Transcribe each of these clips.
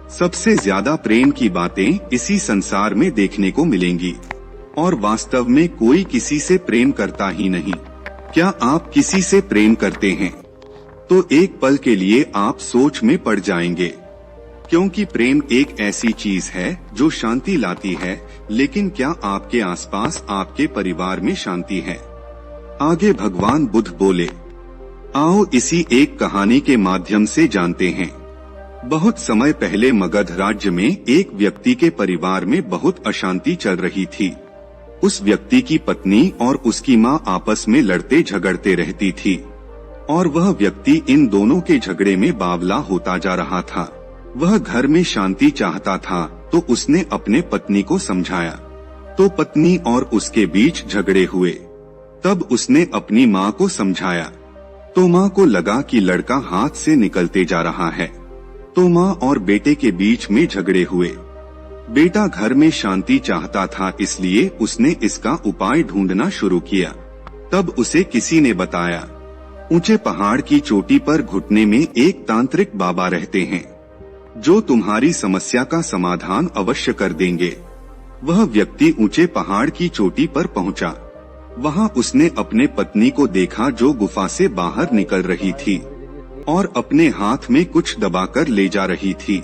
सबसे ज्यादा प्रेम की बातें इसी संसार में देखने को मिलेंगी और वास्तव में कोई किसी से प्रेम करता ही नहीं। क्या आप किसी से प्रेम करते हैं? तो एक पल के लिए आप सोच में पड़ जाएंगे, क्योंकि प्रेम एक ऐसी चीज है जो शांति लाती है। लेकिन क्या आपके आसपास आपके परिवार में शांति है? आगे भगवान बुद्ध बोले, आओ इसी एक कहानी के माध्यम से जानते हैं। बहुत समय पहले मगध राज्य में एक व्यक्ति के परिवार में बहुत अशांति चल रही थी। उस व्यक्ति की पत्नी और उसकी माँ आपस में लड़ते झगड़ते रहती थी और वह व्यक्ति इन दोनों के झगड़े में बावला होता जा रहा था। वह घर में शांति चाहता था, तो उसने अपने पत्नी को समझाया, तो पत्नी और उसके बीच झगड़े हुए। तब उसने अपनी माँ को समझाया, तो माँ को लगा कि लड़का हाथ से निकलते जा रहा है, तो माँ और बेटे के बीच में झगड़े हुए। बेटा घर में शांति चाहता था, इसलिए उसने इसका उपाय ढूंढना शुरू किया। तब उसे किसी ने बताया, ऊंचे पहाड़ की चोटी पर घुटने में एक तांत्रिक बाबा रहते हैं, जो तुम्हारी समस्या का समाधान अवश्य कर देंगे। वह व्यक्ति ऊंचे पहाड़ की चोटी पर पहुंचा। वहां उसने अपने पत्नी को देखा जो गुफा से बाहर निकल रही थी और अपने हाथ में कुछ दबाकर ले जा रही थी।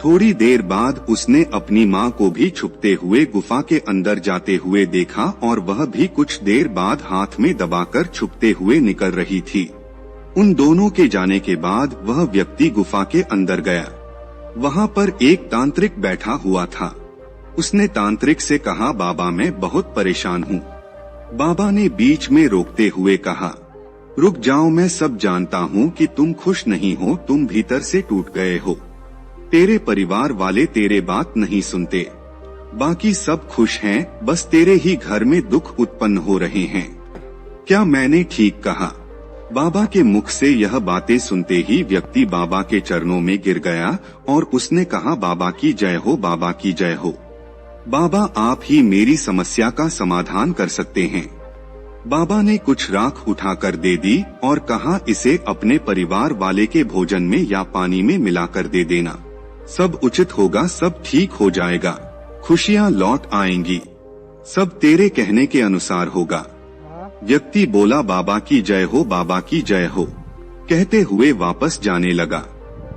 थोड़ी देर बाद उसने अपनी माँ को भी छुपते हुए गुफा के अंदर जाते हुए देखा और वह भी कुछ देर बाद हाथ में दबाकर छुपते हुए निकल रही थी। उन दोनों के जाने के बाद वह व्यक्ति गुफा के अंदर गया। वहाँ पर एक तांत्रिक बैठा हुआ था। उसने तांत्रिक से कहा, बाबा मैं बहुत परेशान हूँ। बाबा ने बीच में रोकते हुए कहा, रुक जाओ, मैं सब जानता हूँ कि तुम खुश नहीं हो, तुम भीतर से टूट गए हो। तेरे परिवार वाले तेरे बात नहीं सुनते, बाकी सब खुश हैं, बस तेरे ही घर में दुख उत्पन्न हो रहे हैं। क्या मैंने ठीक कहा? बाबा के मुख से यह बातें सुनते ही व्यक्ति बाबा के चरणों में गिर गया और उसने कहा, बाबा की जय हो, बाबा की जय हो। बाबा आप ही मेरी समस्या का समाधान कर सकते हैं। बाबा ने कुछ राख उठाकर दे दी और कहा, इसे अपने परिवार वाले के भोजन में या पानी में मिलाकर दे देना, सब उचित होगा, सब ठीक हो जाएगा, खुशियाँ लौट आएंगी, सब तेरे कहने के अनुसार होगा। व्यक्ति बोला, बाबा की जय हो, बाबा की जय हो, कहते हुए वापस जाने लगा।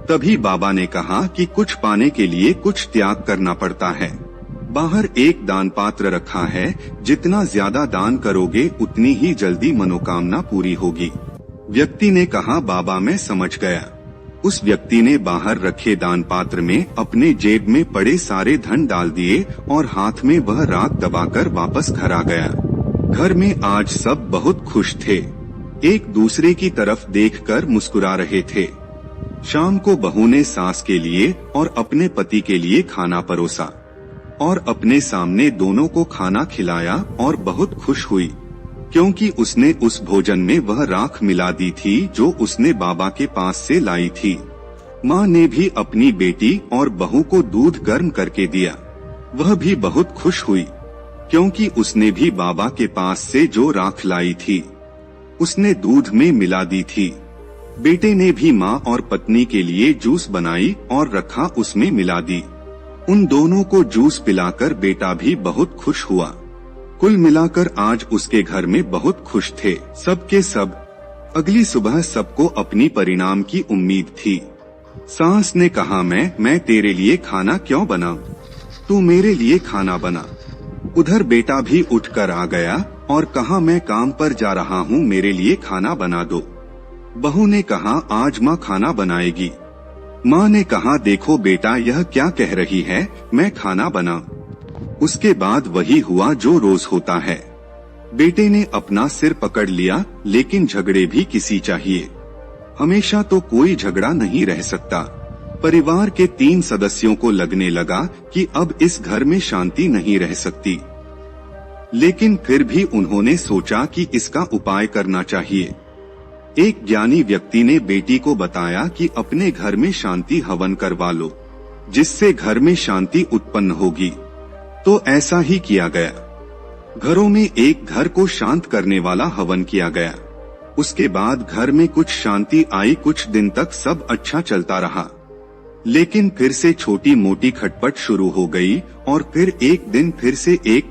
तभी बाबा ने कहा कि कुछ पाने के लिए कुछ त्याग करना पड़ता है। बाहर एक दान पात्र रखा है, जितना ज्यादा दान करोगे उतनी ही जल्दी मनोकामना पूरी होगी। व्यक्ति ने कहा, बाबा मैं समझ गया। उस व्यक्ति ने बाहर रखे दान पात्र में अपने जेब में पड़े सारे धन डाल दिए और हाथ में वह राख दबाकर वापस घर आ गया। घर में आज सब बहुत खुश थे, एक दूसरे की तरफ देखकर मुस्कुरा रहे थे। शाम को बहू ने सास के लिए और अपने पति के लिए खाना परोसा और अपने सामने दोनों को खाना खिलाया और बहुत खुश हुई, क्योंकि उसने उस भोजन में वह राख मिला दी थी जो उसने बाबा के पास से लाई थी। माँ ने भी अपनी बेटी और बहू को दूध गर्म करके दिया। वह भी बहुत खुश हुई, क्योंकि उसने भी बाबा के पास से जो राख लाई थी उसने दूध में मिला दी थी। बेटे ने भी माँ और पत्नी के लिए जूस बनाई और रखा, उसमें मिला दी। उन दोनों को जूस पिलाकर बेटा भी बहुत खुश हुआ। कुल मिलाकर आज उसके घर में बहुत खुश थे सब के सब। अगली सुबह सबको अपनी परिणाम की उम्मीद थी। सास ने कहा, मैं तेरे लिए खाना क्यों बनाऊं? तू मेरे लिए खाना बना। उधर बेटा भी उठकर आ गया और कहा, मैं काम पर जा रहा हूँ, मेरे लिए खाना बना दो। बहू ने कहा, आज माँ खाना बनाएगी। माँ ने कहा, देखो बेटा यह क्या कह रही है, मैं खाना बना। उसके बाद वही हुआ जो रोज होता है। बेटे ने अपना सिर पकड़ लिया, लेकिन झगड़े भी किसी चाहिए। हमेशा तो कोई झगड़ा नहीं रह सकता। परिवार के 3 सदस्यों को लगने लगा कि अब इस घर में शांति नहीं रह सकती, लेकिन फिर भी उन्होंने सोचा कि इसका उपाय करना चाहिए। एक ज्ञानी व्यक्ति ने बेटी को बताया कि अपने घर में शांति हवन करवा लो, जिससे घर में शांति उत्पन्न होगी। तो ऐसा ही किया गया। घरों में एक घर को शांत करने वाला हवन किया गया। उसके बाद घर में कुछ शांति आई। कुछ दिन तक सब अच्छा चलता रहा। लेकिन फिर से छोटी मोटी खटपट शुरू हो गई और फिर एक दिन फिर से एक